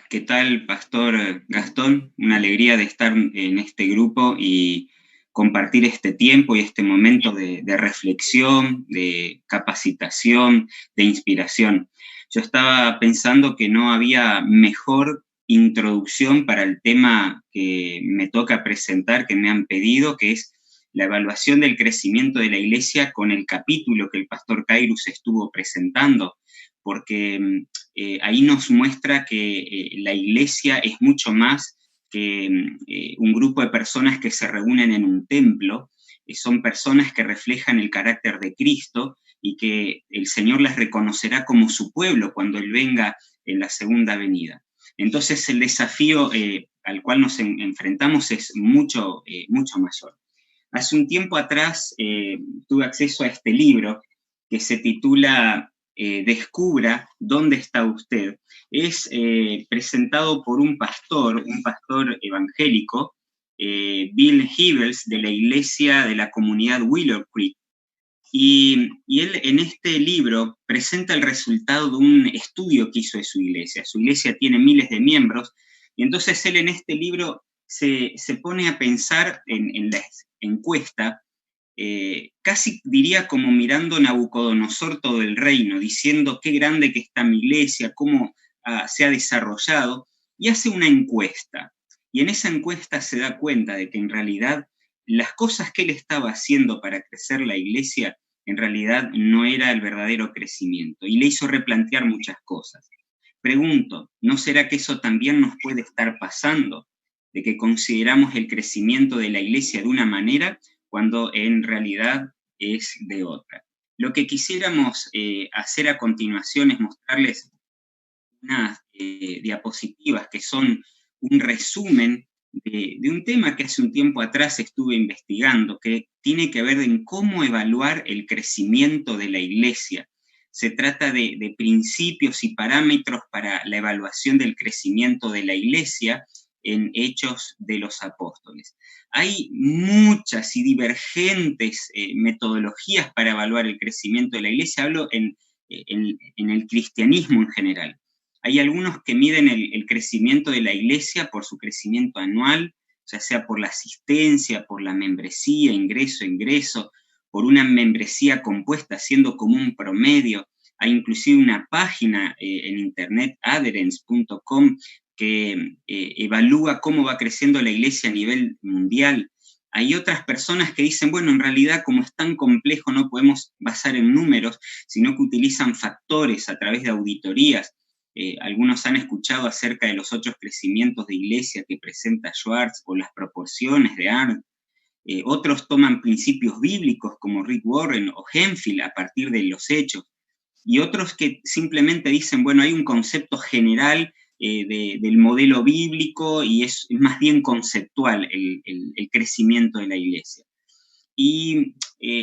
¿Qué tal, Pastor Gastón? Una alegría de estar en este grupo y compartir este tiempo y este momento de reflexión, de capacitación, de inspiración. Yo estaba pensando que no había mejor introducción para el tema que me toca presentar, que me han pedido, que es la evaluación del crecimiento de la Iglesia con el capítulo que el Pastor Kairos estuvo presentando, porque ahí nos muestra que la Iglesia es mucho más que un grupo de personas que se reúnen en un templo. Son personas que reflejan el carácter de Cristo y que el Señor las reconocerá como su pueblo cuando Él venga en la segunda venida. Entonces el desafío al cual nos enfrentamos es mucho mayor. Hace un tiempo atrás tuve acceso a este libro que se titula Descubra dónde está usted. Es presentado por un pastor evangélico, Bill Hybels, de la iglesia de la comunidad Willow Creek. Y él en este libro presenta el resultado de un estudio que hizo de su iglesia. Su iglesia tiene miles de miembros, y entonces él en este libro se pone a pensar en la encuesta, casi diría como mirando Nabucodonosor todo el reino, diciendo qué grande que está mi iglesia, cómo se ha desarrollado, y hace una encuesta. Y en esa encuesta se da cuenta de que en realidad las cosas que él estaba haciendo para crecer la iglesia, en realidad no era el verdadero crecimiento, y le hizo replantear muchas cosas. Pregunto, ¿no será que eso también nos puede estar pasando? De que consideramos el crecimiento de la iglesia de una manera cuando en realidad es de otra. Lo que quisiéramos hacer a continuación es mostrarles unas diapositivas que son un resumen de un tema que hace un tiempo atrás estuve investigando, que tiene que ver en cómo evaluar el crecimiento de la iglesia. Se trata de principios y parámetros para la evaluación del crecimiento de la iglesia en Hechos de los Apóstoles. Hay muchas y divergentes metodologías para evaluar el crecimiento de la iglesia. Hablo en el cristianismo en general. Hay algunos que miden el crecimiento de la iglesia por su crecimiento anual, ya sea por la asistencia, por la membresía, ingreso, por una membresía compuesta, siendo como un promedio. Hay inclusive una página en internet, adherence.com, que evalúa cómo va creciendo la iglesia a nivel mundial. Hay otras personas que dicen, bueno, en realidad como es tan complejo no podemos basar en números, sino que utilizan factores a través de auditorías. Algunos han escuchado acerca de los 8 crecimientos de iglesia que presenta Schwartz o las proporciones de Arndt. Otros toman principios bíblicos como Rick Warren o Hemphill a partir de los hechos. Y otros que simplemente dicen, bueno, hay un concepto general del modelo bíblico y es más bien conceptual el crecimiento de la iglesia. Y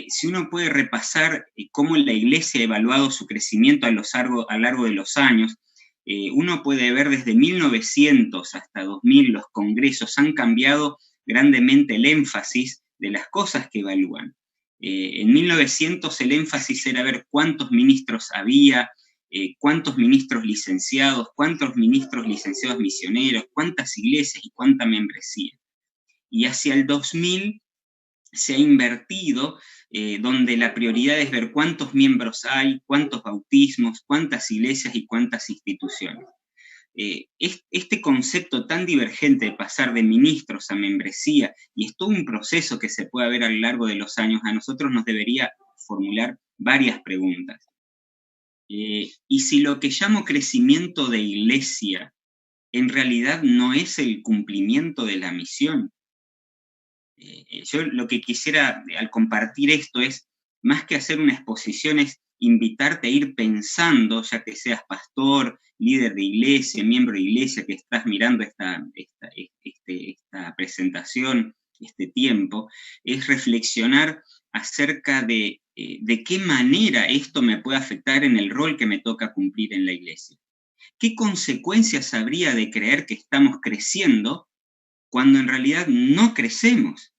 si uno puede repasar cómo la iglesia ha evaluado su crecimiento a lo largo de los años, uno puede ver desde 1900 hasta 2000 los congresos han cambiado grandemente el énfasis de las cosas que evalúan. En 1900 el énfasis era ver cuántos ministros había, cuántos ministros licenciados misioneros, cuántas iglesias y cuánta membresía. Y hacia el 2000 se ha invertido, donde la prioridad es ver cuántos miembros hay, cuántos bautismos, cuántas iglesias y cuántas instituciones. Este concepto tan divergente de pasar de ministros a membresía, y es todo un proceso que se puede ver a lo largo de los años, a nosotros nos debería formular varias preguntas. Y si lo que llamo crecimiento de iglesia en realidad no es el cumplimiento de la misión. Yo lo que quisiera al compartir esto es, más que hacer una exposición, es invitarte a ir pensando, ya que seas pastor, líder de iglesia, miembro de iglesia, que estás mirando esta presentación, este tiempo, es reflexionar acerca de qué manera esto me puede afectar en el rol que me toca cumplir en la iglesia. ¿Qué consecuencias habría de creer que estamos creciendo cuando en realidad no crecemos?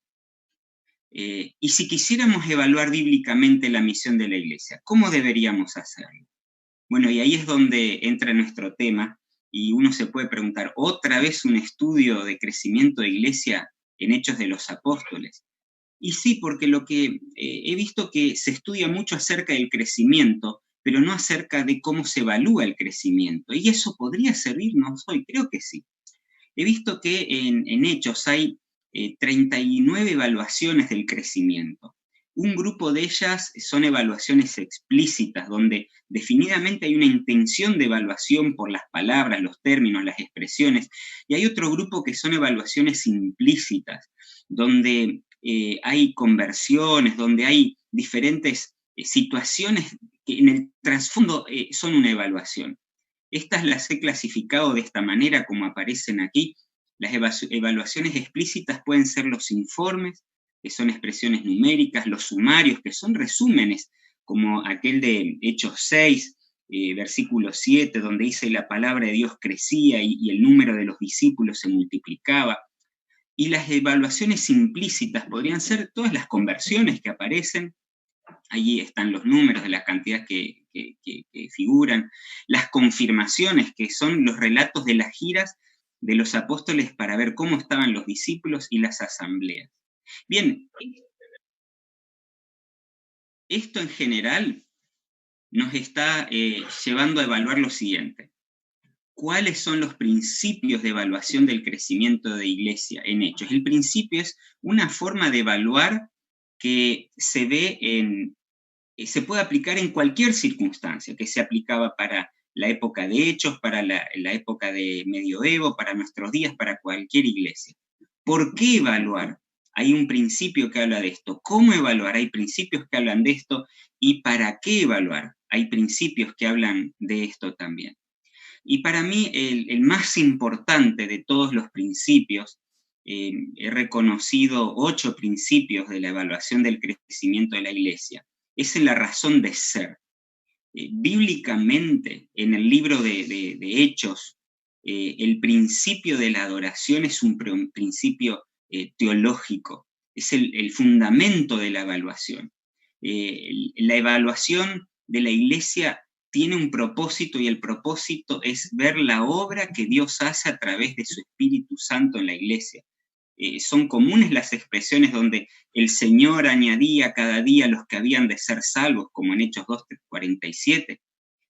Y si quisiéramos evaluar bíblicamente la misión de la iglesia, ¿cómo deberíamos hacerlo? Bueno, y ahí es donde entra nuestro tema, Y uno se puede preguntar, ¿otra vez un estudio de crecimiento de iglesia en Hechos de los Apóstoles? Y sí, porque lo que he visto que se estudia mucho acerca del crecimiento, pero no acerca de cómo se evalúa el crecimiento. ¿Y eso podría servirnos hoy? Creo que sí. He visto que en Hechos hay 39 evaluaciones del crecimiento. Un grupo de ellas son evaluaciones explícitas, donde definidamente hay una intención de evaluación por las palabras, los términos, las expresiones, y hay otro grupo que son evaluaciones implícitas, donde hay conversiones, donde hay diferentes situaciones que en el trasfondo son una evaluación. Estas las he clasificado de esta manera como aparecen aquí. Las evaluaciones explícitas pueden ser los informes, que son expresiones numéricas, los sumarios, que son resúmenes, como aquel de Hechos 6, versículo 7, donde dice la palabra de Dios crecía y el número de los discípulos se multiplicaba. Y las evaluaciones implícitas podrían ser todas las conversiones que aparecen. Allí están los números de la cantidad que figuran, las confirmaciones, que son los relatos de las giras de los apóstoles para ver cómo estaban los discípulos y las asambleas. Bien, esto en general nos está llevando a evaluar lo siguiente. ¿Cuáles son los principios de evaluación del crecimiento de iglesia en Hechos? El principio es una forma de evaluar que se ve se puede aplicar en cualquier circunstancia, que se aplicaba para la época de Hechos, para la época de Medioevo, para nuestros días, para cualquier iglesia. ¿Por qué evaluar? Hay un principio que habla de esto. ¿Cómo evaluar? Hay principios que hablan de esto. ¿Y para qué evaluar? Hay principios que hablan de esto también. Y para mí el más importante de todos los principios, he reconocido 8 principios de la evaluación del crecimiento de la iglesia, es en la razón de ser. Bíblicamente, en el libro de Hechos, el principio de la adoración es un principio teológico, es el fundamento de la evaluación. La evaluación de la iglesia tiene un propósito, y el propósito es ver la obra que Dios hace a través de su Espíritu Santo en la iglesia. Son comunes las expresiones donde el Señor añadía cada día a los que habían de ser salvos, como en Hechos 2:47.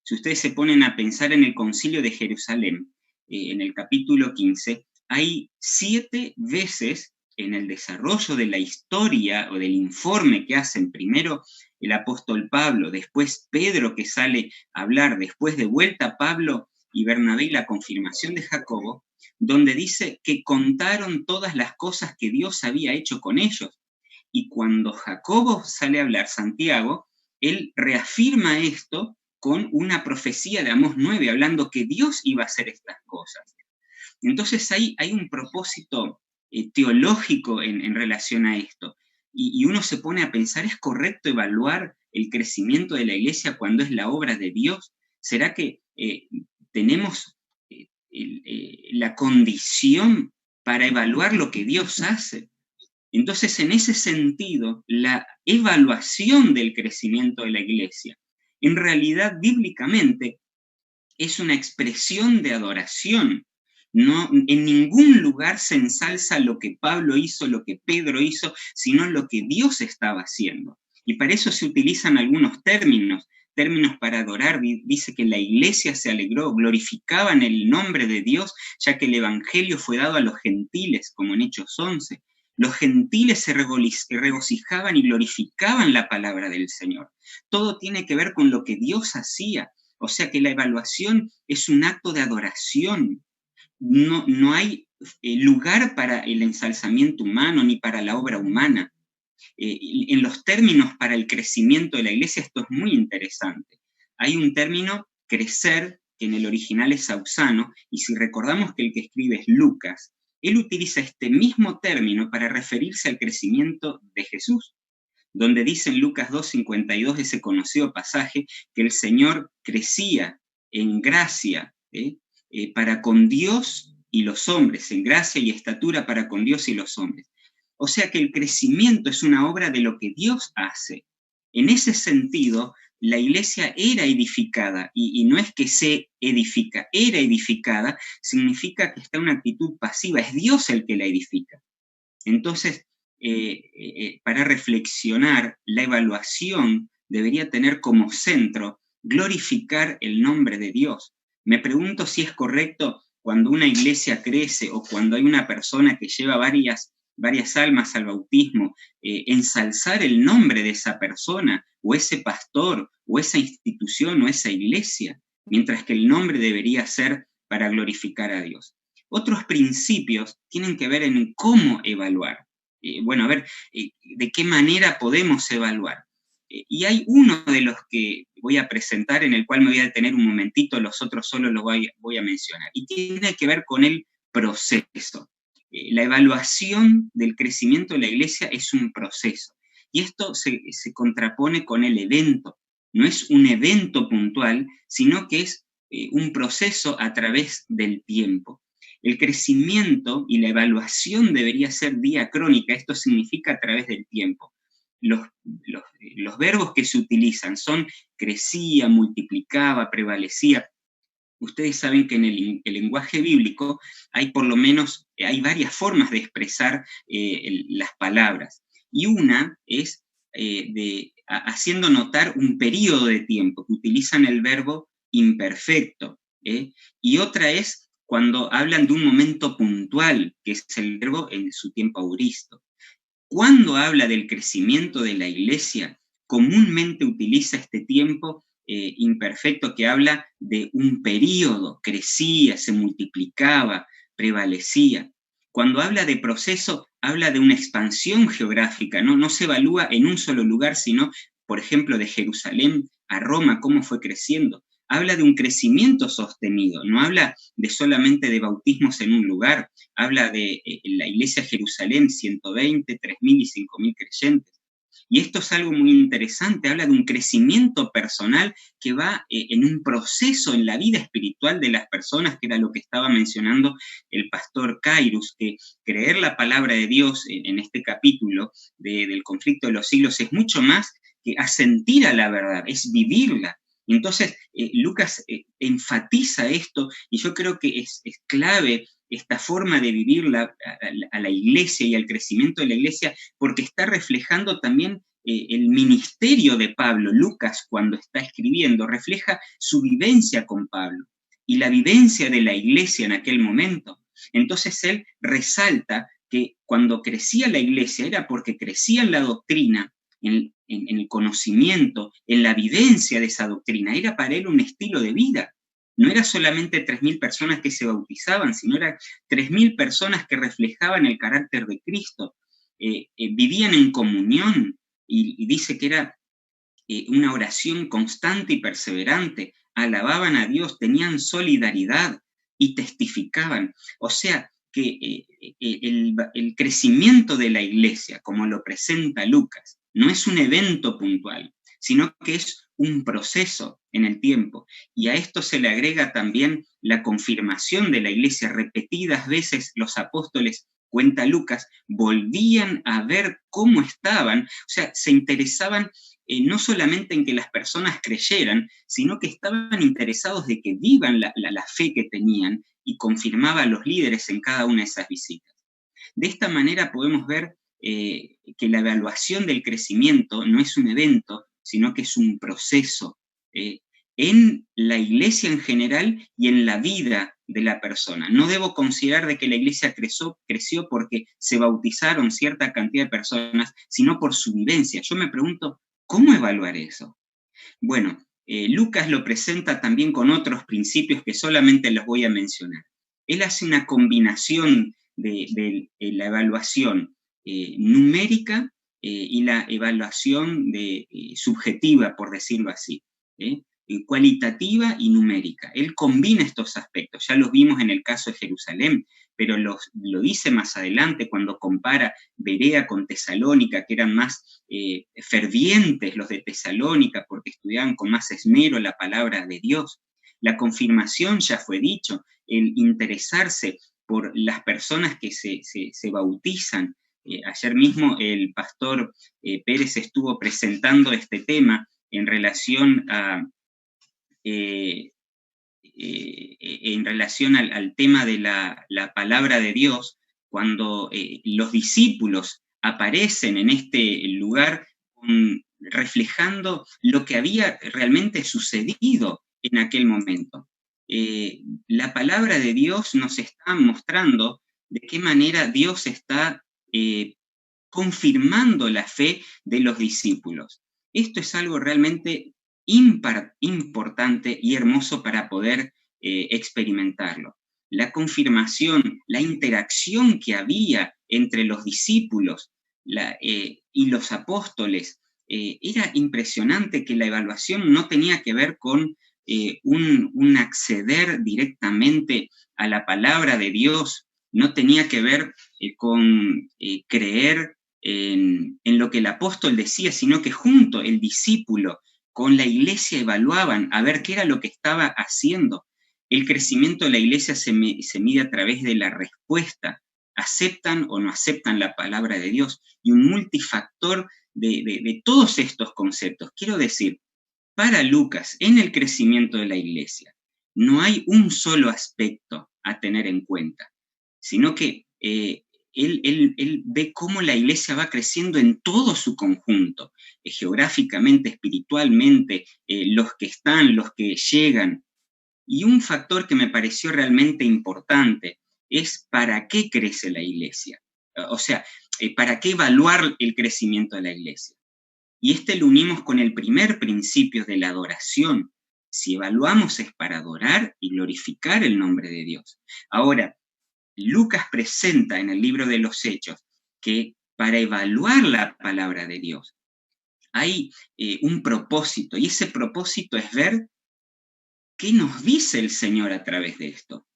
Si ustedes se ponen a pensar en el Concilio de Jerusalén, en el capítulo 15, hay 7 veces en el desarrollo de la historia o del informe que hacen primero el apóstol Pablo, después Pedro que sale a hablar, después de vuelta Pablo y Bernabé y la confirmación de Jacobo, donde dice que contaron todas las cosas que Dios había hecho con ellos. Y cuando Jacobo sale a hablar, Santiago, él reafirma esto con una profecía de Amós 9, hablando que Dios iba a hacer estas cosas. Entonces hay un propósito teológico en relación a esto. Y uno se pone a pensar, ¿es correcto evaluar el crecimiento de la iglesia cuando es la obra de Dios? ¿Será que tenemos la condición para evaluar lo que Dios hace? Entonces, en ese sentido, la evaluación del crecimiento de la iglesia, en realidad, bíblicamente, es una expresión de adoración. No, en ningún lugar se ensalza lo que Pablo hizo, lo que Pedro hizo, sino lo que Dios estaba haciendo. Y para eso se utilizan algunos términos para adorar. Dice que la iglesia se alegró, glorificaban el nombre de Dios, ya que el evangelio fue dado a los gentiles, como en Hechos 11. Los gentiles se regocijaban y glorificaban la palabra del Señor. Todo tiene que ver con lo que Dios hacía. O sea que la evaluación es un acto de adoración. No hay lugar para el ensalzamiento humano ni para la obra humana. En los términos para el crecimiento de la iglesia esto es muy interesante. Hay un término, crecer, que en el original es sausano, y si recordamos que el que escribe es Lucas, él utiliza este mismo término para referirse al crecimiento de Jesús, donde dice en Lucas 2:52, ese conocido pasaje, que el Señor crecía en gracia para con Dios y los hombres, en gracia y estatura para con Dios y los hombres. O sea que el crecimiento es una obra de lo que Dios hace. En ese sentido, la iglesia era edificada, y no es que se edifica, era edificada, significa que está en una actitud pasiva, es Dios el que la edifica. Entonces, para reflexionar, la evaluación debería tener como centro glorificar el nombre de Dios. Me pregunto si es correcto cuando una iglesia crece o cuando hay una persona que lleva varias almas al bautismo, ensalzar el nombre de esa persona o ese pastor o esa institución o esa iglesia, mientras que el nombre debería ser para glorificar a Dios. Otros principios tienen que ver en cómo evaluar. ¿De qué manera podemos evaluar? Y hay uno de los que voy a presentar, en el cual me voy a detener un momentito, los otros solo los voy a mencionar, y tiene que ver con el proceso. La evaluación del crecimiento de la iglesia es un proceso, y esto se contrapone con el evento. No es un evento puntual, sino que es un proceso a través del tiempo. El crecimiento y la evaluación debería ser diacrónica, esto significa a través del tiempo. Los verbos que se utilizan son crecía, multiplicaba, prevalecía. Ustedes saben que en el lenguaje bíblico hay hay varias formas de expresar las palabras. Y una es haciendo notar un periodo de tiempo, que utilizan el verbo imperfecto. Y otra es cuando hablan de un momento puntual, que es el verbo en su tiempo auristo. Cuando habla del crecimiento de la iglesia, comúnmente utiliza este tiempo imperfecto que habla de un periodo, crecía, se multiplicaba, prevalecía. Cuando habla de proceso, habla de una expansión geográfica, no se evalúa en un solo lugar, sino, por ejemplo, de Jerusalén a Roma, cómo fue creciendo. Habla de un crecimiento sostenido, no habla solamente de bautismos en un lugar, habla de la iglesia de Jerusalén, 120, 3.000 y 5.000 creyentes. Y esto es algo muy interesante, habla de un crecimiento personal que va en un proceso en la vida espiritual de las personas, que era lo que estaba mencionando el pastor Kairos, que creer la palabra de Dios en este capítulo del conflicto de los siglos es mucho más que asentir a la verdad, es vivirla. Entonces, Lucas enfatiza esto, y yo creo que es clave esta forma de vivir a la iglesia y al crecimiento de la iglesia, porque está reflejando también el ministerio de Pablo. Lucas, cuando está escribiendo, refleja su vivencia con Pablo y la vivencia de la iglesia en aquel momento. Entonces él resalta que cuando crecía la iglesia era porque crecía en la doctrina, en el conocimiento, en la vivencia de esa doctrina. Era para él un estilo de vida. No era solamente 3.000 personas que se bautizaban, sino eran 3.000 personas que reflejaban el carácter de Cristo. Vivían en comunión, y dice que era una oración constante y perseverante. Alababan a Dios, tenían solidaridad y testificaban. O sea, que el crecimiento de la iglesia, como lo presenta Lucas, no es un evento puntual, sino que es un proceso en el tiempo. Y a esto se le agrega también la confirmación de la iglesia. Repetidas veces los apóstoles, cuenta Lucas, volvían a ver cómo estaban, o sea, se interesaban no solamente en que las personas creyeran, sino que estaban interesados de que vivan la fe que tenían, y confirmaba a los líderes en cada una de esas visitas. De esta manera podemos ver que la evaluación del crecimiento no es un evento, sino que es un proceso en la iglesia en general y en la vida de la persona. No debo considerar de que la iglesia creció porque se bautizaron cierta cantidad de personas, sino por su vivencia. Yo me pregunto, ¿cómo evaluar eso? Bueno, Lucas lo presenta también con otros principios que solamente los voy a mencionar. Él hace una combinación de la evaluación numérica y la evaluación subjetiva, por decirlo así, cualitativa y numérica. Él combina estos aspectos, ya los vimos en el caso de Jerusalén, pero lo dice más adelante cuando compara Berea con Tesalónica, que eran más fervientes los de Tesalónica porque estudiaban con más esmero la palabra de Dios. La confirmación ya fue dicho, el interesarse por las personas que se bautizan. Ayer mismo el pastor Pérez estuvo presentando este tema en relación al tema de la palabra de Dios, cuando los discípulos aparecen en este lugar reflejando lo que había realmente sucedido en aquel momento. La palabra de Dios nos está mostrando de qué manera Dios está confirmando la fe de los discípulos. Esto es algo realmente importante y hermoso para poder experimentarlo. La confirmación, la interacción que había entre los discípulos y los apóstoles, era impresionante. Que la evaluación no tenía que ver con un acceder directamente a la palabra de Dios, no tenía que ver con creer en lo que el apóstol decía, sino que junto el discípulo con la iglesia evaluaban a ver qué era lo que estaba haciendo. El crecimiento de la iglesia se mide a través de la respuesta. ¿Aceptan o no aceptan la palabra de Dios? Y un multifactor de todos estos conceptos. Quiero decir, para Lucas, en el crecimiento de la iglesia, no hay un solo aspecto a tener en cuenta, sino que él ve cómo la iglesia va creciendo en todo su conjunto, geográficamente, espiritualmente, los que están, los que llegan. Y un factor que me pareció realmente importante es para qué crece la iglesia. O sea, para qué evaluar el crecimiento de la iglesia. Y lo unimos con el primer principio de la adoración. Si evaluamos es para adorar y glorificar el nombre de Dios. Ahora, Lucas presenta en el libro de los Hechos que para evaluar la palabra de Dios hay un propósito, y ese propósito es ver qué nos dice el Señor a través de esto.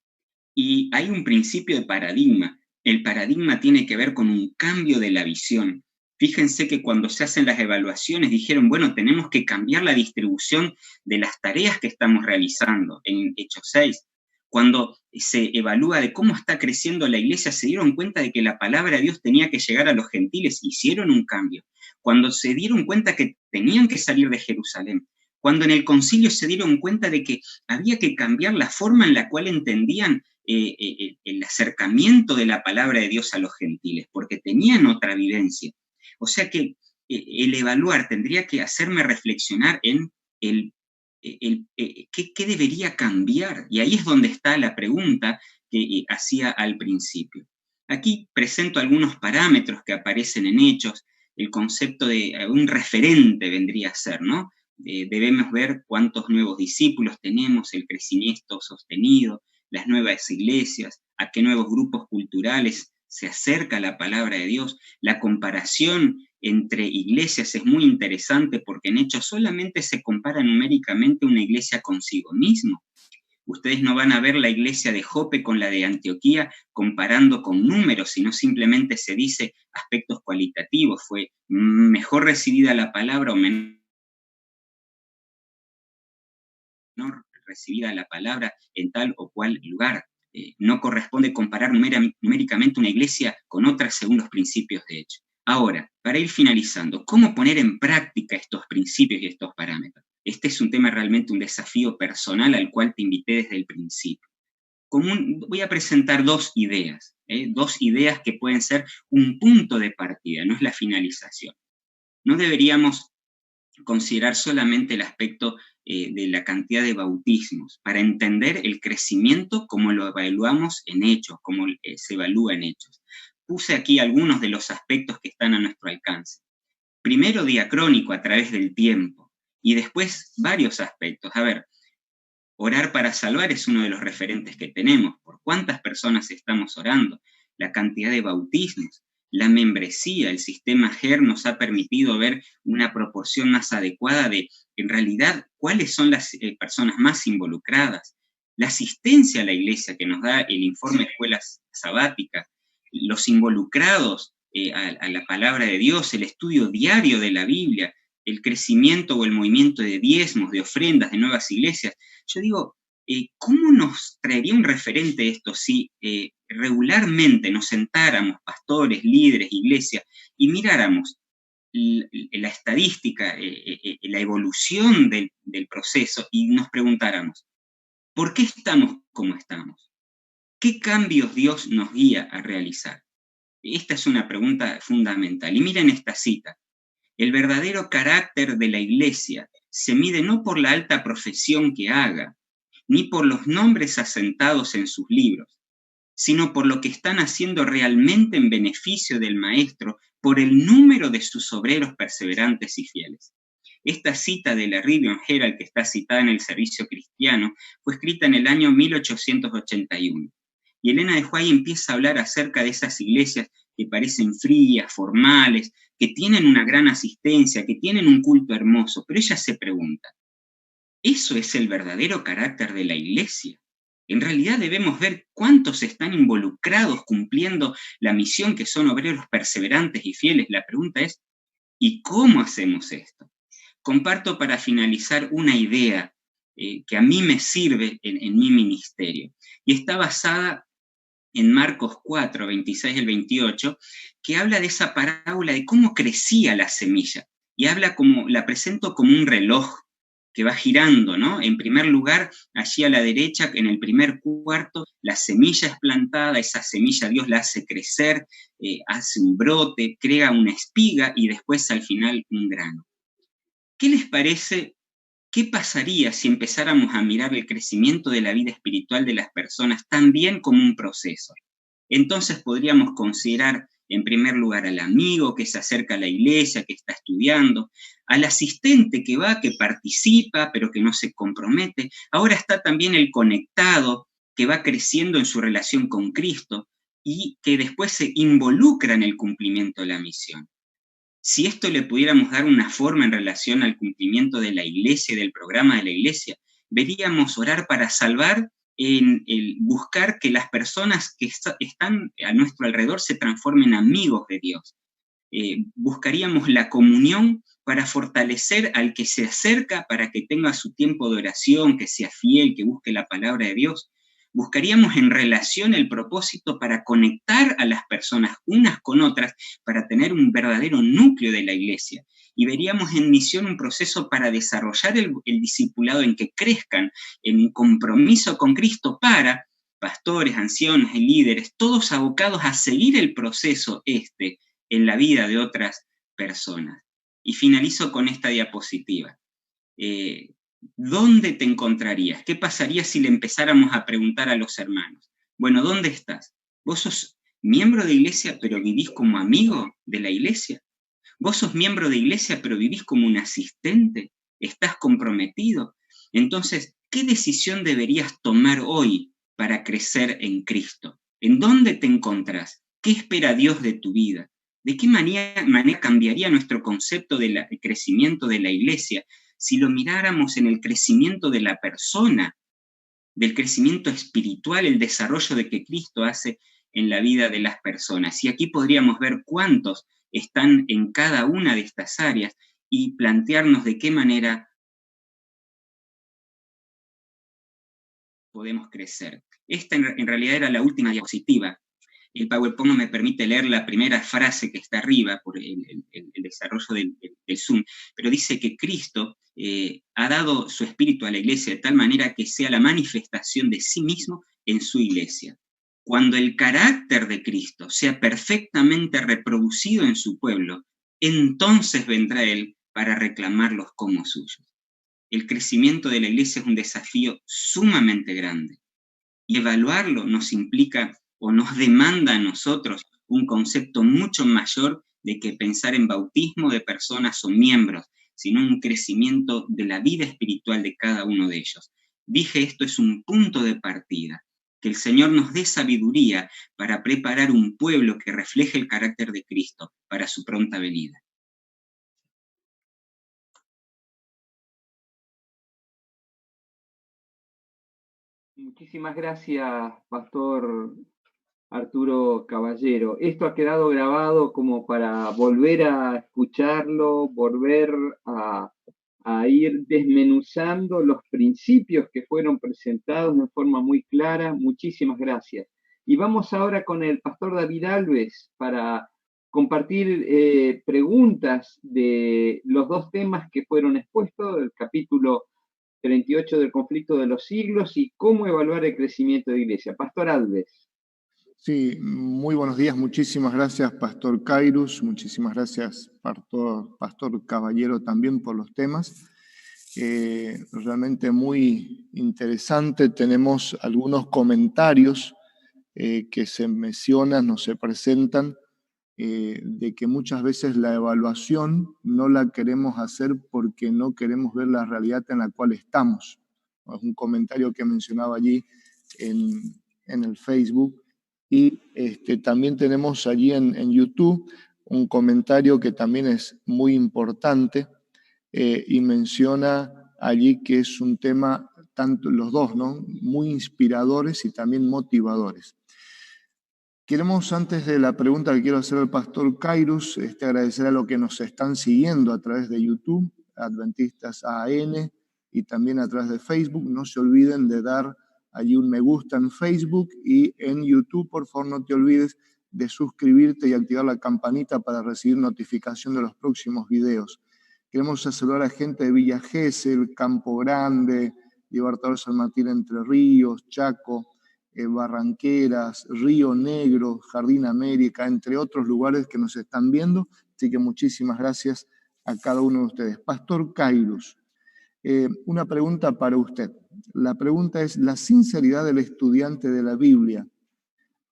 Y hay un principio de paradigma. El paradigma tiene que ver con un cambio de la visión. Fíjense que cuando se hacen las evaluaciones dijeron, bueno, tenemos que cambiar la distribución de las tareas que estamos realizando en Hechos 6. Cuando se evalúa de cómo está creciendo la iglesia, se dieron cuenta de que la palabra de Dios tenía que llegar a los gentiles, hicieron un cambio. Cuando se dieron cuenta que tenían que salir de Jerusalén, cuando en el concilio se dieron cuenta de que había que cambiar la forma en la cual entendían el acercamiento de la palabra de Dios a los gentiles, porque tenían otra vivencia. O sea que el evaluar tendría que hacerme reflexionar en qué debería cambiar. Y ahí es donde está la pregunta que hacía al principio. Aquí presento algunos parámetros que aparecen en Hechos. El concepto de un referente vendría a ser, ¿no? Debemos ver cuántos nuevos discípulos tenemos, el crecimiento sostenido, las nuevas iglesias, a qué nuevos grupos culturales se acerca la palabra de Dios. La comparación entre iglesias es muy interesante porque en Hechos solamente se compara numéricamente una iglesia consigo mismo. Ustedes no van a ver la iglesia de Jope con la de Antioquía comparando con números, sino simplemente se dice aspectos cualitativos. Fue mejor recibida la palabra o menor recibida la palabra en tal o cual lugar. No corresponde comparar numéricamente una iglesia con otra según los principios de hecho. Ahora, para ir finalizando, ¿cómo poner en práctica estos principios y estos parámetros? Este es un tema realmente un desafío personal al cual te invité desde el principio. Voy a presentar dos ideas que pueden ser un punto de partida, no es la finalización. No deberíamos considerar solamente el aspecto de la cantidad de bautismos, para entender el crecimiento como lo evaluamos en Hechos, como se evalúa en Hechos. Puse aquí algunos de los aspectos que están a nuestro alcance. Primero, diacrónico, a través del tiempo, y después varios aspectos. A ver, orar para salvar es uno de los referentes que tenemos. ¿Por cuántas personas estamos orando? La cantidad de bautismos. La membresía, el sistema GER nos ha permitido ver una proporción más adecuada de, en realidad, cuáles son las personas más involucradas. La asistencia a la iglesia que nos da el informe de escuelas sabáticas, los involucrados a la palabra de Dios, el estudio diario de la Biblia, el crecimiento o el movimiento de diezmos, de ofrendas, de nuevas iglesias. Yo digo, ¿cómo nos traería un referente esto si regularmente nos sentáramos, pastores, líderes, iglesias, y miráramos la estadística, la evolución del proceso y nos preguntáramos, ¿por qué estamos como estamos? ¿Qué cambios Dios nos guía a realizar? Esta es una pregunta fundamental. Y miren esta cita. El verdadero carácter de la Iglesia se mide no por la alta profesión que haga, ni por los nombres asentados en sus libros, sino por lo que están haciendo realmente en beneficio del Maestro, por el número de sus obreros perseverantes y fieles. Esta cita de la Review Herald, que está citada en el Servicio Cristiano, fue escrita en el año 1881. Y Elena de White empieza a hablar acerca de esas iglesias que parecen frías, formales, que tienen una gran asistencia, que tienen un culto hermoso, pero ella se pregunta, ¿eso es el verdadero carácter de la iglesia? En realidad debemos ver cuántos están involucrados cumpliendo la misión, que son obreros perseverantes y fieles. La pregunta es, ¿y cómo hacemos esto? Comparto para finalizar una idea que a mí me sirve en mi ministerio, y está basada en Marcos 4, 26 al 28, que habla de esa parábola de cómo crecía la semilla, y la presento como un reloj que va girando, ¿no? En primer lugar, allí a la derecha, en el primer cuarto, la semilla es plantada, esa semilla Dios la hace crecer, hace un brote, crea una espiga y después al final un grano. ¿Qué les parece? ¿Qué pasaría si empezáramos a mirar el crecimiento de la vida espiritual de las personas también como un proceso? Entonces podríamos considerar en primer lugar al amigo que se acerca a la iglesia, que está estudiando, al asistente que va, que participa, pero que no se compromete. Ahora está también el conectado, que va creciendo en su relación con Cristo y que después se involucra en el cumplimiento de la misión. Si esto le pudiéramos dar una forma en relación al cumplimiento de la iglesia y del programa de la iglesia, veríamos orar para salvar, en el buscar que las personas que están a nuestro alrededor se transformen en amigos de Dios. Buscaríamos la comunión para fortalecer al que se acerca, para que tenga su tiempo de oración, que sea fiel, que busque la palabra de Dios. Buscaríamos en relación el propósito para conectar a las personas unas con otras, para tener un verdadero núcleo de la iglesia. Y veríamos en misión un proceso para desarrollar el discipulado, en que crezcan en un compromiso con Cristo, para pastores, ancianos y líderes, todos abocados a seguir el proceso en la vida de otras personas. Y finalizo con esta diapositiva. ¿Dónde te encontrarías? ¿Qué pasaría si le empezáramos a preguntar a los hermanos? Bueno, ¿dónde estás? ¿Vos sos miembro de iglesia pero vivís como amigo de la iglesia? ¿Vos sos miembro de iglesia pero vivís como un asistente? ¿Estás comprometido? Entonces, ¿qué decisión deberías tomar hoy para crecer en Cristo? ¿En dónde te encontrás? ¿Qué espera Dios de tu vida? ¿De qué manera cambiaría nuestro concepto del crecimiento de la iglesia si lo miráramos en el crecimiento de la persona, del crecimiento espiritual, el desarrollo de que Cristo hace en la vida de las personas? Y aquí podríamos ver cuántos están en cada una de estas áreas y plantearnos de qué manera podemos crecer. Esta en realidad era la última diapositiva. El PowerPoint no me permite leer la primera frase que está arriba por el desarrollo del Zoom, pero dice que Cristo ha dado su espíritu a la iglesia de tal manera que sea la manifestación de sí mismo en su iglesia. Cuando el carácter de Cristo sea perfectamente reproducido en su pueblo, entonces vendrá Él para reclamarlos como suyos. El crecimiento de la iglesia es un desafío sumamente grande, y evaluarlo nos implica o nos demanda a nosotros un concepto mucho mayor de que pensar en bautismo de personas o miembros, sino un crecimiento de la vida espiritual de cada uno de ellos. Dije, esto es un punto de partida, que el Señor nos dé sabiduría para preparar un pueblo que refleje el carácter de Cristo para su pronta venida. Muchísimas gracias, Pastor Arturo Caballero. Esto ha quedado grabado como para volver a escucharlo, volver a ir desmenuzando los principios que fueron presentados de forma muy clara. Muchísimas gracias. Y vamos ahora con el Pastor David Alves para compartir preguntas de los dos temas que fueron expuestos, el capítulo 38 del conflicto de los siglos y cómo evaluar el crecimiento de la iglesia. Pastor Alves. Sí, muy buenos días, muchísimas gracias Pastor Kairus, muchísimas gracias Pastor Caballero también por los temas. Realmente muy interesante, tenemos algunos comentarios que se mencionan, no se presentan, de que muchas veces la evaluación no la queremos hacer porque no queremos ver la realidad en la cual estamos. Es un comentario que mencionaba allí en el Facebook. Y también tenemos allí en YouTube un comentario que también es muy importante y menciona allí que es un tema, tanto los dos, ¿no? Muy inspiradores y también motivadores. Queremos, antes de la pregunta que quiero hacer al pastor Kairus, agradecer a los que nos están siguiendo a través de YouTube, Adventistas AN, y también a través de Facebook. No se olviden de dar allí un me gusta en Facebook y en YouTube. Por favor, no te olvides de suscribirte y activar la campanita para recibir notificación de los próximos videos. Queremos saludar a gente de Villa Gesell, Campo Grande, Libertador San Martín, Entre Ríos, Chaco, Barranqueras, Río Negro, Jardín América, entre otros lugares que nos están viendo. Así que muchísimas gracias a cada uno de ustedes. Pastor Kairus, una pregunta para usted. La pregunta es: ¿la sinceridad del estudiante de la Biblia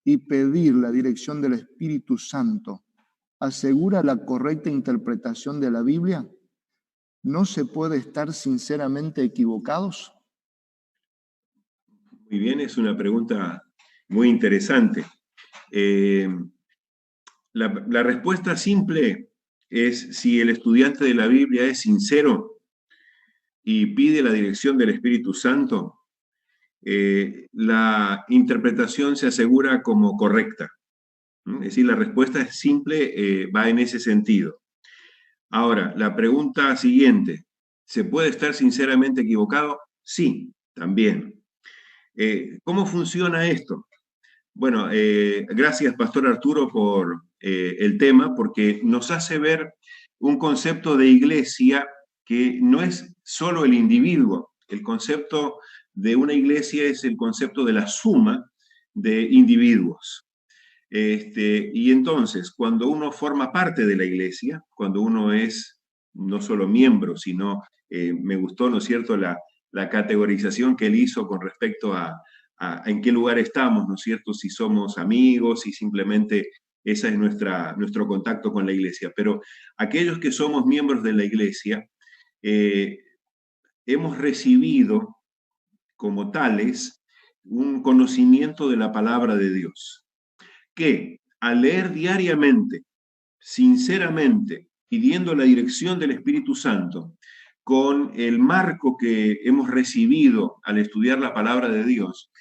y pedir la dirección del Espíritu Santo asegura la correcta interpretación de la Biblia? ¿No se puede estar sinceramente equivocados? Muy bien, es una pregunta muy interesante. La respuesta simple es: si el estudiante de la Biblia es sincero y pide la dirección del Espíritu Santo, la interpretación se asegura como correcta. Es decir, la respuesta es simple, va en ese sentido. Ahora, la pregunta siguiente: ¿se puede estar sinceramente equivocado? Sí, también. ¿Cómo funciona esto? Bueno, gracias, Pastor Arturo, por el tema, porque nos hace ver un concepto de iglesia que no es solo el individuo. El concepto de una iglesia es el concepto de la suma de individuos. Y entonces, cuando uno forma parte de la iglesia, cuando uno es no solo miembro, sino, me gustó, ¿no es cierto?, la categorización que él hizo con respecto a en qué lugar estamos, ¿no es cierto?, si somos amigos, si simplemente ese es nuestro contacto con la iglesia. Pero aquellos que somos miembros de la iglesia, hemos recibido como tales un conocimiento de la palabra de Dios, que al leer diariamente, sinceramente, pidiendo la dirección del Espíritu Santo, con el marco que hemos recibido al estudiar la palabra de Dios,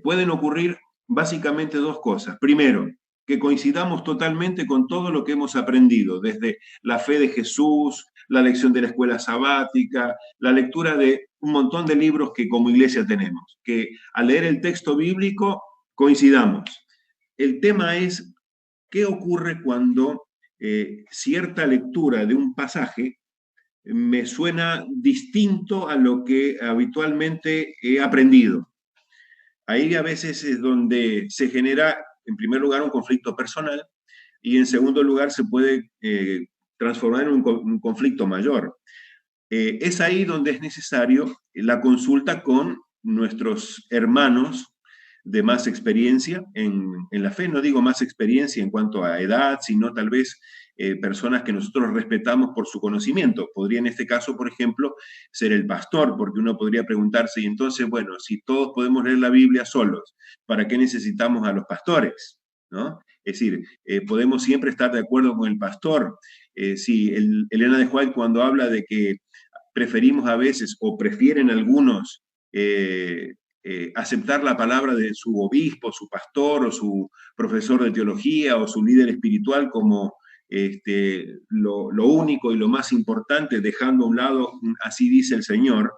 pueden ocurrir básicamente dos cosas. Primero, que coincidamos totalmente con todo lo que hemos aprendido, desde la fe de Jesús, la lección de la escuela sabática, la lectura de un montón de libros que como iglesia tenemos, que al leer el texto bíblico coincidamos. El tema es: ¿qué ocurre cuando cierta lectura de un pasaje me suena distinto a lo que habitualmente he aprendido? Ahí a veces es donde se genera, en primer lugar, un conflicto personal y en segundo lugar se puede transformar en un conflicto mayor. Es ahí donde es necesario la consulta con nuestros hermanos de más experiencia en la fe. No digo más experiencia en cuanto a edad, sino tal vez personas que nosotros respetamos por su conocimiento. Podría en este caso, por ejemplo, ser el pastor, porque uno podría preguntarse: y entonces, bueno, si todos podemos leer la Biblia solos, ¿para qué necesitamos a los pastores? ¿No? Es decir, podemos siempre estar de acuerdo con el pastor. Sí, Elena de White, cuando habla de que preferimos a veces, o prefieren algunos, aceptar la palabra de su obispo, su pastor, o su profesor de teología, o su líder espiritual como lo único y lo más importante, dejando a un lado, así dice el Señor.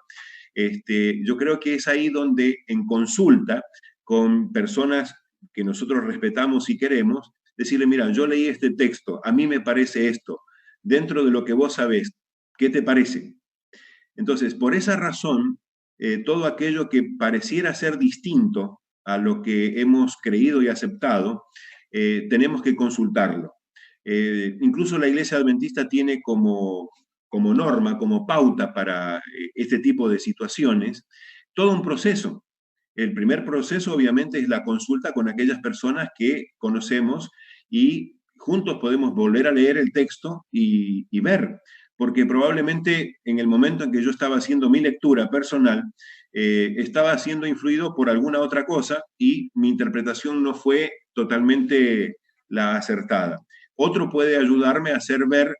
Yo creo que es ahí donde, en consulta con personas que nosotros respetamos y queremos, decirle, mira, yo leí este texto, a mí me parece esto, dentro de lo que vos sabés, ¿qué te parece? Entonces, por esa razón, todo aquello que pareciera ser distinto a lo que hemos creído y aceptado, tenemos que consultarlo. Incluso la Iglesia Adventista tiene como norma, como pauta para este tipo de situaciones, todo un proceso. El primer proceso, obviamente, es la consulta con aquellas personas que conocemos y juntos podemos volver a leer el texto y ver, porque probablemente en el momento en que yo estaba haciendo mi lectura personal, estaba siendo influido por alguna otra cosa y mi interpretación no fue totalmente la acertada. Otro puede ayudarme a hacer ver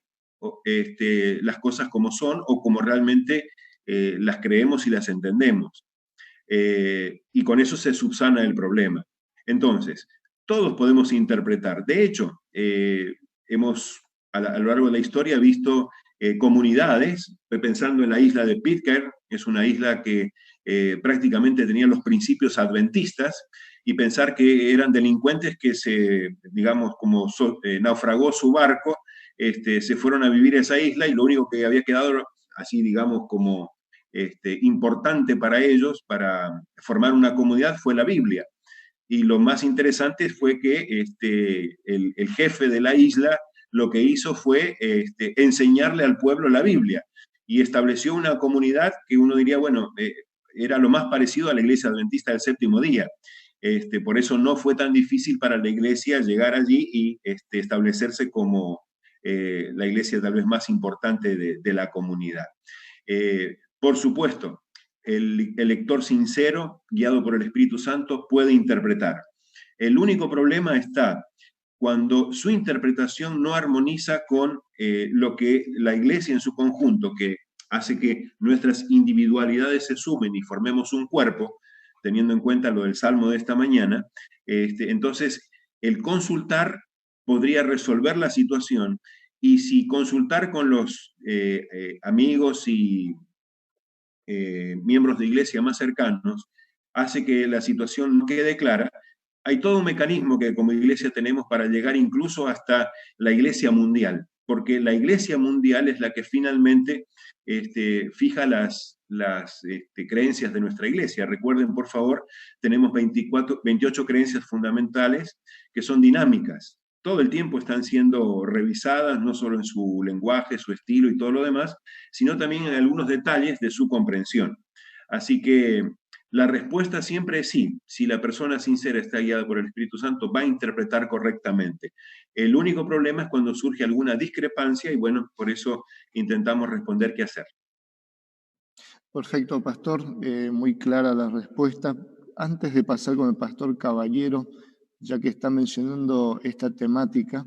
las cosas como son o como realmente las creemos y las entendemos. Y con eso se subsana el problema. Entonces, todos podemos interpretar. De hecho, hemos a lo largo de la historia visto comunidades, pensando en la isla de Pitcairn, es una isla que prácticamente tenía los principios adventistas, y pensar que eran delincuentes que digamos, como naufragó su barco, se fueron a vivir a esa isla y lo único que había quedado, así digamos, como importante para ellos, para formar una comunidad, fue la Biblia. Y lo más interesante fue que el jefe de la isla lo que hizo fue enseñarle al pueblo la Biblia y estableció una comunidad que uno diría, bueno, era lo más parecido a la Iglesia Adventista del Séptimo Día. Por eso no fue tan difícil para la iglesia llegar allí y establecerse como la iglesia tal vez más importante de la comunidad. Por supuesto, el lector sincero, guiado por el Espíritu Santo, puede interpretar. El único problema está cuando su interpretación no armoniza con lo que la iglesia en su conjunto, que hace que nuestras individualidades se sumen y formemos un cuerpo, teniendo en cuenta lo del Salmo de esta mañana, entonces el consultar podría resolver la situación, y si consultar con los amigos y miembros de iglesia más cercanos hace que la situación no quede clara, hay todo un mecanismo que como iglesia tenemos para llegar incluso hasta la iglesia mundial, porque la iglesia mundial es la que finalmente fija las creencias de nuestra iglesia. Recuerden, por favor, tenemos 28 creencias fundamentales que son dinámicas. Todo el tiempo están siendo revisadas, no solo en su lenguaje, su estilo y todo lo demás, sino también en algunos detalles de su comprensión. Así que la respuesta siempre es sí. Si la persona sincera está guiada por el Espíritu Santo, va a interpretar correctamente. El único problema es cuando surge alguna discrepancia y bueno, por eso intentamos responder qué hacer. Perfecto, pastor. Muy clara la respuesta. Antes de pasar con el pastor Caballero, ya que está mencionando esta temática,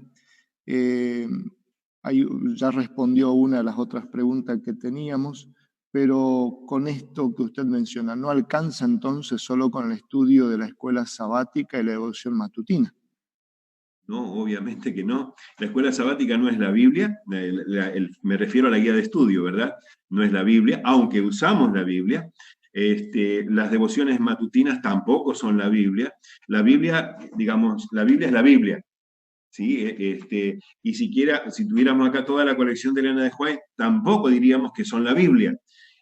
ya respondió una de las otras preguntas que teníamos, pero con esto que usted menciona, ¿no alcanza entonces solo con el estudio de la escuela sabática y la devoción matutina? No, obviamente que no. La escuela sabática no es la Biblia, me refiero a la guía de estudio, ¿verdad? No es la Biblia, aunque usamos la Biblia. Las devociones matutinas tampoco son la Biblia. La Biblia, digamos, la Biblia es la Biblia. ¿Sí? Y si tuviéramos acá toda la colección de Elena de White, tampoco diríamos que son la Biblia.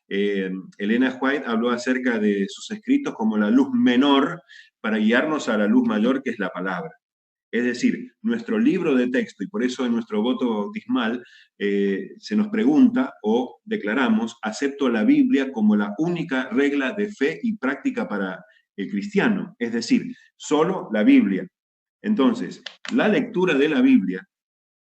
Elena White habló acerca de sus escritos como la luz menor para guiarnos a la luz mayor, que es la palabra. Es decir, nuestro libro de texto, y por eso en nuestro voto bautismal se nos pregunta o declaramos, acepto la Biblia como la única regla de fe y práctica para el cristiano. Es decir, solo la Biblia. Entonces, la lectura de la Biblia,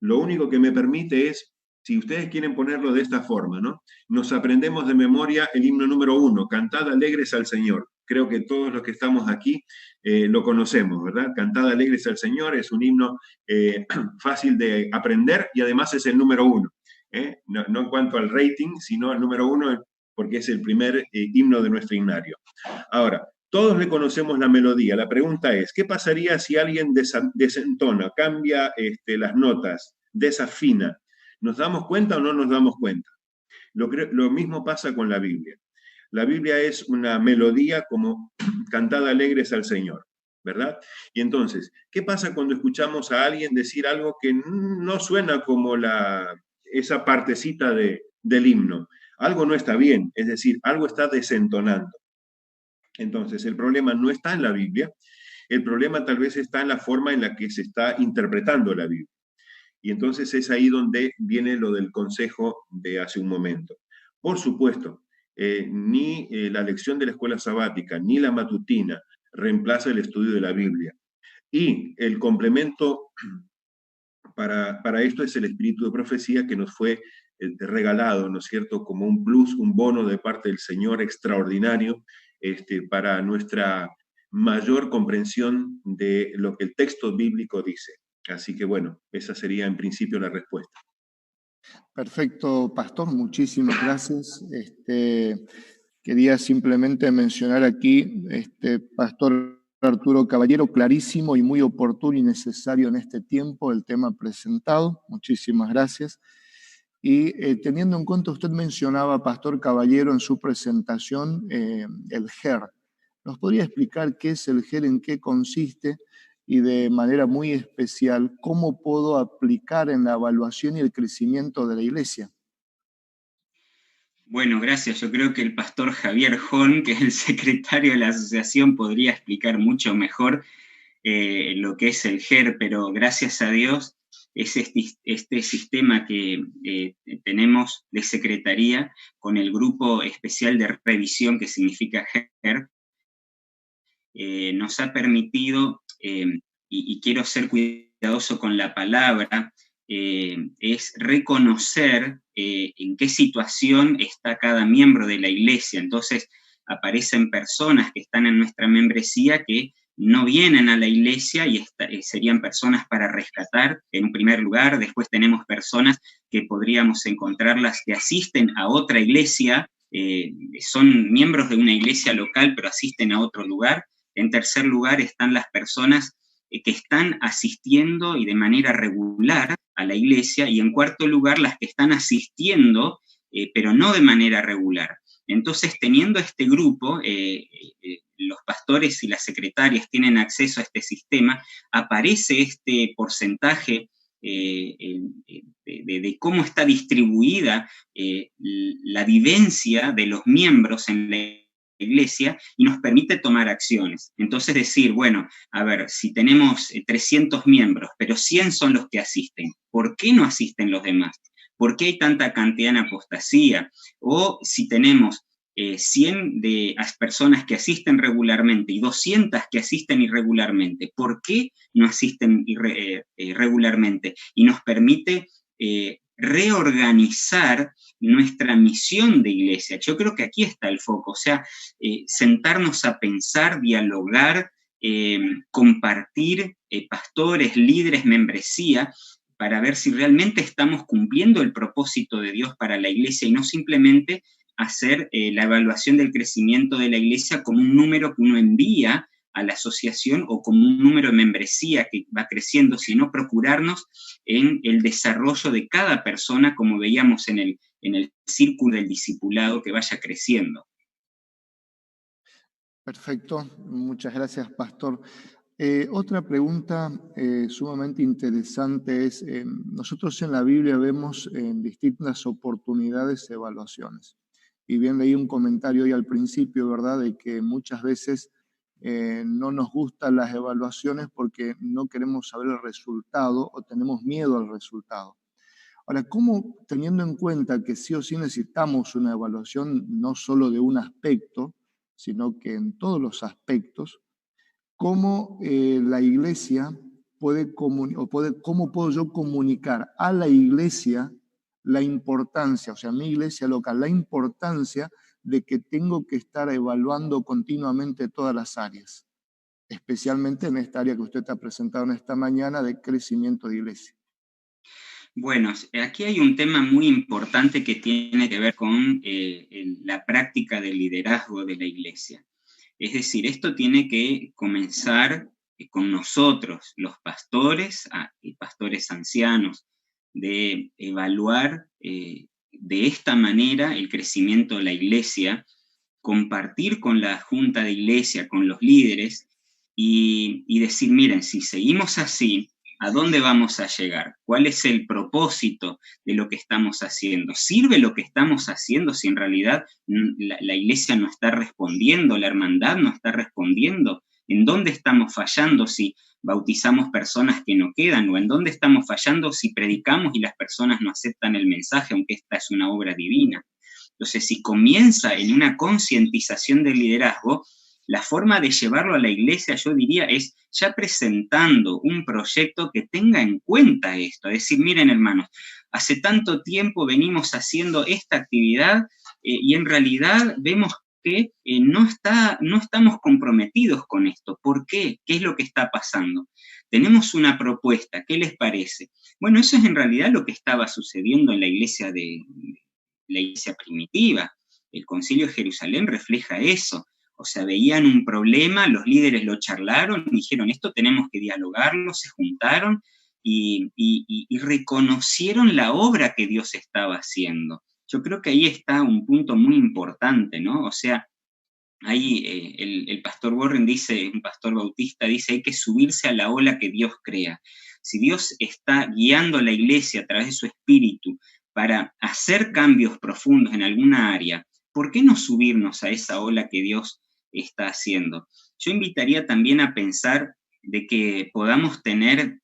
lo único que me permite es, si ustedes quieren ponerlo de esta forma, ¿no? Nos aprendemos de memoria el himno número 1, Cantad alegres al Señor. Creo que todos los que estamos aquí lo conocemos, ¿verdad? Cantad alegres al Señor es un himno fácil de aprender y además es el número 1. No en cuanto al rating, sino el número 1 porque es el primer himno de nuestro himnario. Ahora, todos le conocemos la melodía. La pregunta es, ¿qué pasaría si alguien desentona, cambia las notas, desafina? ¿Nos damos cuenta o no nos damos cuenta? Lo mismo pasa con la Biblia. La Biblia es una melodía como Cantad alegres al Señor. ¿verdad? Y entonces, ¿qué pasa cuando escuchamos a alguien decir algo que no suena como esa partecita del himno? Algo no está bien, es decir, algo está desentonando. Entonces, el problema no está en la Biblia, el problema tal vez está en la forma en la que se está interpretando la Biblia. Y entonces es ahí donde viene lo del consejo de hace un momento. Por supuesto, ni la lección de la escuela sabática, ni la matutina reemplaza el estudio de la Biblia. Y el complemento para esto es el espíritu de profecía que nos fue regalado, ¿no es cierto?, como un plus, un bono de parte del Señor extraordinario para nuestra mayor comprensión de lo que el texto bíblico dice. Así que bueno, esa sería en principio la respuesta. Perfecto, pastor, muchísimas gracias. Quería simplemente mencionar aquí, pastor Arturo Caballero, clarísimo y muy oportuno y necesario en este tiempo el tema presentado. Muchísimas gracias. Y teniendo en cuenta, usted mencionaba, pastor Caballero, en su presentación, el GER. ¿Nos podría explicar qué es el GER, en qué consiste y de manera muy especial cómo puedo aplicar en la evaluación y el crecimiento de la iglesia? Bueno, gracias. Yo creo que el pastor Javier Horn, que es el secretario de la asociación, podría explicar mucho mejor lo que es el GER, pero gracias a Dios es este sistema que tenemos de secretaría con el grupo especial de revisión, que significa GER, nos ha permitido, y quiero ser cuidadoso con la palabra, es reconocer en qué situación está cada miembro de la iglesia. Entonces aparecen personas que están en nuestra membresía que no vienen a la iglesia y serían personas para rescatar en un primer lugar. Después tenemos personas que podríamos encontrarlas que asisten a otra iglesia, son miembros de una iglesia local pero asisten a otro lugar. En tercer lugar están las personas que están asistiendo y de manera regular a la iglesia, y en cuarto lugar las que están asistiendo, pero no de manera regular. Entonces, teniendo este grupo, los pastores y las secretarias tienen acceso a este sistema, aparece este porcentaje de cómo está distribuida la vivencia de los miembros en la iglesia y nos permite tomar acciones. Entonces decir, bueno, a ver, si tenemos 300 miembros, pero 100 son los que asisten, ¿por qué no asisten los demás? ¿Por qué hay tanta cantidad en apostasía? O si tenemos 100 de las personas que asisten regularmente y 200 que asisten irregularmente, ¿por qué no asisten regularmente? Y nos permite reorganizar nuestra misión de iglesia. Yo creo que aquí está el foco, o sea, sentarnos a pensar, dialogar, compartir, pastores, líderes, membresía, para ver si realmente estamos cumpliendo el propósito de Dios para la iglesia y no simplemente hacer la evaluación del crecimiento de la iglesia como un número que uno envía a la asociación o como un número de membresía que va creciendo, sino procurarnos en el desarrollo de cada persona, como veíamos en el círculo del discipulado, que vaya creciendo. Perfecto, muchas gracias, pastor. Otra pregunta sumamente interesante es, nosotros en la Biblia vemos en distintas oportunidades evaluaciones. Y bien leí un comentario hoy al principio, ¿verdad?, de que muchas veces no nos gustan las evaluaciones porque no queremos saber el resultado o tenemos miedo al resultado. Ahora, ¿cómo, teniendo en cuenta que sí o sí necesitamos una evaluación no solo de un aspecto, sino que en todos los aspectos, cómo la iglesia cómo puedo yo comunicar a la iglesia la importancia, o sea, mi iglesia local, la importancia de que tengo que estar evaluando continuamente todas las áreas, especialmente en esta área que usted ha presentado en esta mañana de crecimiento de iglesia? Bueno, aquí hay un tema muy importante que tiene que ver con la práctica del liderazgo de la iglesia. Es decir, esto tiene que comenzar con nosotros, los pastores y pastores ancianos, de evaluar de esta manera el crecimiento de la iglesia, compartir con la junta de iglesia, con los líderes, y decir, miren, si seguimos así, ¿a dónde vamos a llegar? ¿Cuál es el propósito de lo que estamos haciendo? ¿Sirve lo que estamos haciendo si en realidad la iglesia no está respondiendo, la hermandad no está respondiendo? ¿En dónde estamos fallando si bautizamos personas que no quedan? ¿O en dónde estamos fallando si predicamos y las personas no aceptan el mensaje, aunque esta es una obra divina? Entonces, si comienza en una concientización del liderazgo, la forma de llevarlo a la iglesia, yo diría, es ya presentando un proyecto que tenga en cuenta esto. Es decir, miren, hermanos, hace tanto tiempo venimos haciendo esta actividad y en realidad vemos que no estamos comprometidos con esto. ¿Por qué? ¿Qué es lo que está pasando? Tenemos una propuesta, ¿qué les parece? Bueno, eso es en realidad lo que estaba sucediendo en la iglesia primitiva. El Concilio de Jerusalén refleja eso. O sea, veían un problema, los líderes lo charlaron, dijeron, esto tenemos que dialogarlo, se juntaron y reconocieron la obra que Dios estaba haciendo. Yo creo que ahí está un punto muy importante, ¿no? O sea, ahí el pastor Warren dice, un pastor bautista, dice, hay que subirse a la ola que Dios crea. Si Dios está guiando a la iglesia a través de su espíritu para hacer cambios profundos en alguna área, ¿por qué no subirnos a esa ola que Dios está haciendo? Yo invitaría también a pensar de que podamos tener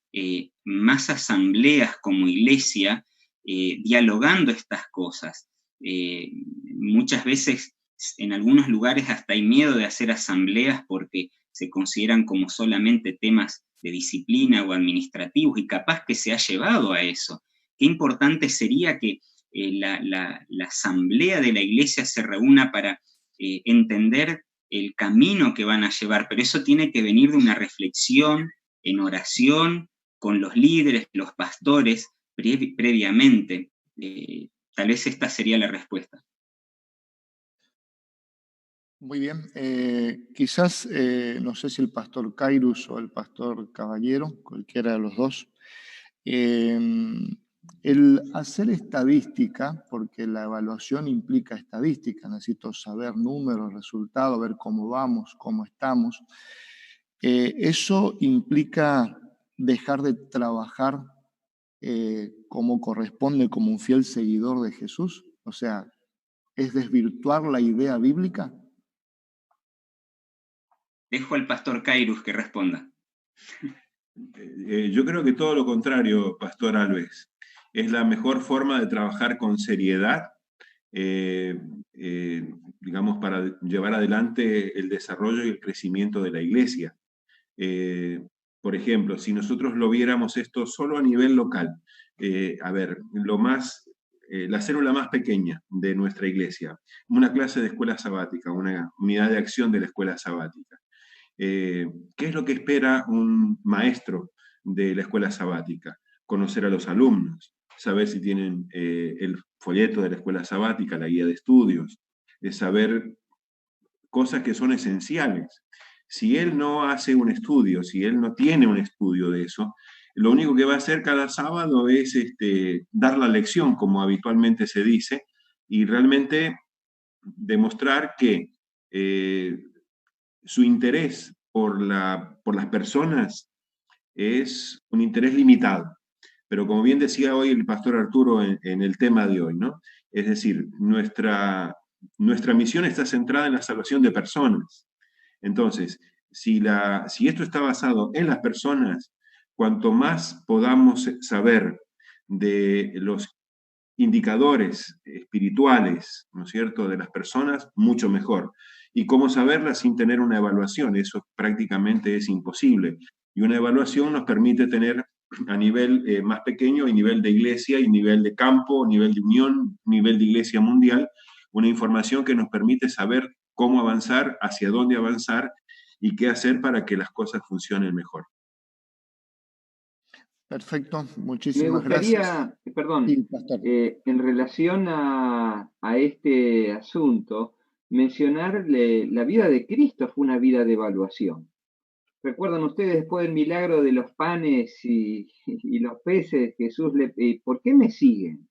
más asambleas como iglesia dialogando estas cosas. Muchas veces en algunos lugares hasta hay miedo de hacer asambleas porque se consideran como solamente temas de disciplina o administrativos y capaz que se ha llevado a eso. Qué importante sería que la asamblea de la iglesia se reúna para entender el camino que van a llevar, pero eso tiene que venir de una reflexión en oración con los líderes, los pastores, previamente. Tal vez esta sería la respuesta. Muy bien. Quizás, no sé si el pastor Kairus o el pastor Caballero, cualquiera de los dos, el hacer estadística, porque la evaluación implica estadística, necesito saber números, resultados, ver cómo vamos, cómo estamos. Eso implica dejar de trabajar como corresponde como un fiel seguidor de Jesús. O sea, ¿es desvirtuar la idea bíblica? Dejo al pastor Kairus que responda. Yo creo que todo lo contrario, Pastor Alves. Es la mejor forma de trabajar con seriedad, digamos, para llevar adelante el desarrollo y el crecimiento de la iglesia. Por ejemplo, si nosotros lo viéramos esto solo a nivel local, a ver, la célula más pequeña de nuestra iglesia, una clase de escuela sabática, una unidad de acción de la escuela sabática. ¿Qué es lo que espera un maestro de la escuela sabática? Conocer a los alumnos, saber si tienen el folleto de la escuela sabática, la guía de estudios, saber cosas que son esenciales. Si él no hace un estudio, si él no tiene un estudio de eso, lo único que va a hacer cada sábado es dar la lección, como habitualmente se dice, y realmente demostrar que su interés por las personas es un interés limitado. Pero como bien decía hoy el pastor Arturo en el tema de hoy, ¿no? Es decir, nuestra misión está centrada en la salvación de personas. Entonces, si esto está basado en las personas, cuanto más podamos saber de los indicadores espirituales, ¿no es cierto?, de las personas, mucho mejor. ¿Y cómo saberlas sin tener una evaluación? Eso prácticamente es imposible. Y una evaluación nos permite tener a nivel más pequeño, y nivel de iglesia, y nivel de campo, nivel de unión, nivel de iglesia mundial, una información que nos permite saber cómo avanzar, hacia dónde avanzar y qué hacer para que las cosas funcionen mejor. Perfecto, muchísimas gracias. Me gracias. gustaría, perdón, en relación a este asunto, mencionar la vida de Cristo fue una vida de evaluación. ¿Recuerdan ustedes después del milagro de los panes y los peces? Jesús ¿por qué me siguen?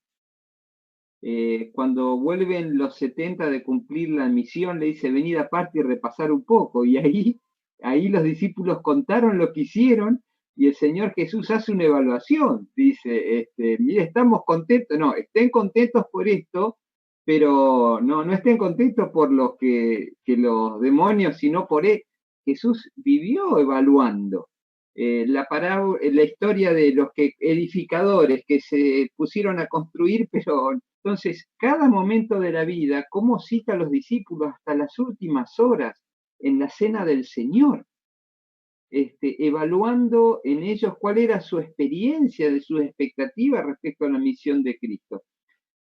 Cuando vuelven los 70 de cumplir la misión, le dice, venid aparte y repasar un poco. Y ahí ahí los discípulos contaron lo que hicieron y el Señor Jesús hace una evaluación. Dice, mire, estamos contentos, no, estén contentos por esto, pero no estén contentos por los que los demonios, sino por él. Jesús vivió evaluando. La historia de los edificadores que se pusieron a construir, pero entonces cada momento de la vida, cómo cita a los discípulos hasta las últimas horas en la cena del Señor, evaluando en ellos cuál era su experiencia, de sus expectativas respecto a la misión de Cristo.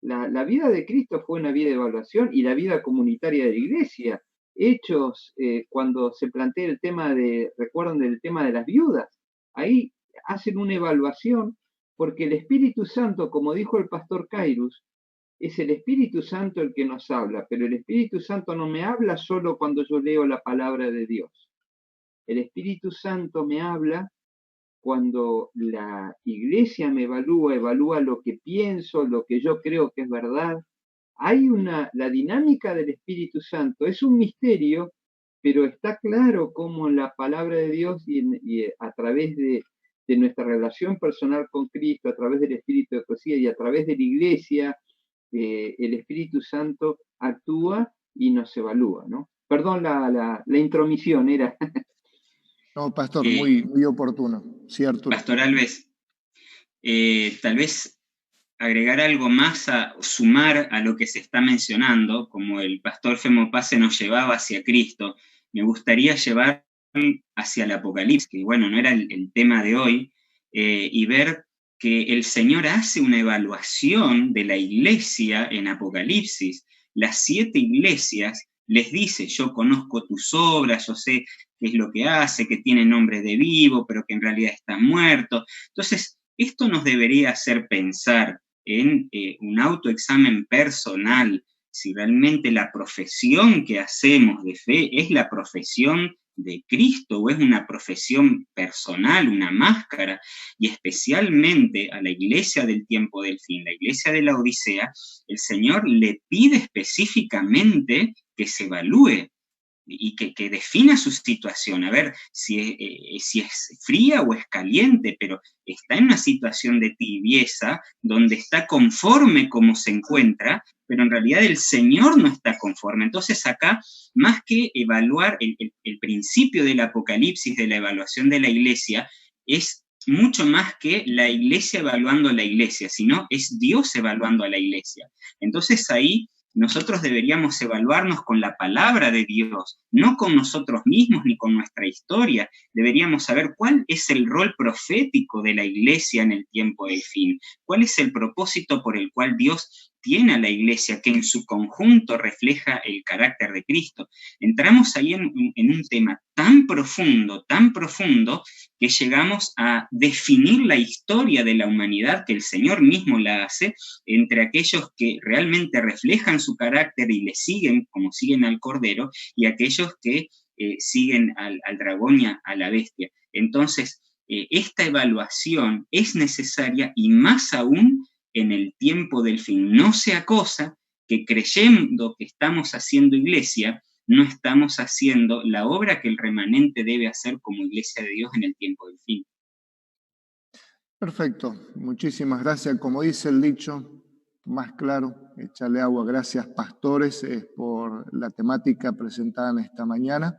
La vida de Cristo fue una vida de evaluación y la vida comunitaria de la iglesia. Hechos, cuando se plantea el tema recuerdan del tema de las viudas, ahí hacen una evaluación porque el Espíritu Santo, como dijo el pastor Kairos, es el Espíritu Santo el que nos habla, pero el Espíritu Santo no me habla solo cuando yo leo la palabra de Dios. El Espíritu Santo me habla cuando la iglesia me evalúa lo que pienso, lo que yo creo que es verdad. La dinámica del Espíritu Santo es un misterio, pero está claro cómo en la palabra de Dios y a través de nuestra relación personal con Cristo, a través del Espíritu de Poesía y a través de la iglesia, el Espíritu Santo actúa y nos evalúa, ¿no? Perdón la intromisión, era... No, pastor, muy oportuno, cierto. Pastor Alves, tal vez agregar algo más, sumar a lo que se está mencionando, como el pastor Femo Pase nos llevaba hacia Cristo, me gustaría llevar hacia el Apocalipsis, que bueno, no era el tema de hoy, y ver que el Señor hace una evaluación de la iglesia en Apocalipsis. Las 7 iglesias les dice, yo conozco tus obras, yo sé qué es lo que hace, que tiene nombre de vivo, pero que en realidad está muerto. Entonces, esto nos debería hacer pensar en un autoexamen personal, si realmente la profesión que hacemos de fe es la profesión de Cristo o es una profesión personal, una máscara, y especialmente a la iglesia del tiempo del fin, la iglesia de la Odisea, el Señor le pide específicamente que se evalúe y que defina su situación, a ver si es fría o es caliente, pero está en una situación de tibieza, donde está conforme como se encuentra, pero en realidad el Señor no está conforme. Entonces acá, más que evaluar el principio del Apocalipsis, de la evaluación de la iglesia, es mucho más que la iglesia evaluando a la iglesia, sino es Dios evaluando a la iglesia. Entonces ahí nosotros deberíamos evaluarnos con la palabra de Dios, no con nosotros mismos ni con nuestra historia. Deberíamos saber cuál es el rol profético de la iglesia en el tiempo del fin, cuál es el propósito por el cual Dios tiene a la iglesia, que en su conjunto refleja el carácter de Cristo. Entramos ahí en un tema tan profundo, que llegamos a definir la historia de la humanidad, que el Señor mismo la hace, entre aquellos que realmente reflejan su carácter y le siguen, como siguen al Cordero, y aquellos que siguen al dragón y a la bestia. Entonces, esta evaluación es necesaria y más aún en el tiempo del fin. No sea cosa que creyendo que estamos haciendo iglesia, no estamos haciendo la obra que el remanente debe hacer como iglesia de Dios en el tiempo del fin. Perfecto, muchísimas gracias. Como dice el dicho, más claro, échale agua. Gracias, pastores, por la temática presentada en esta mañana.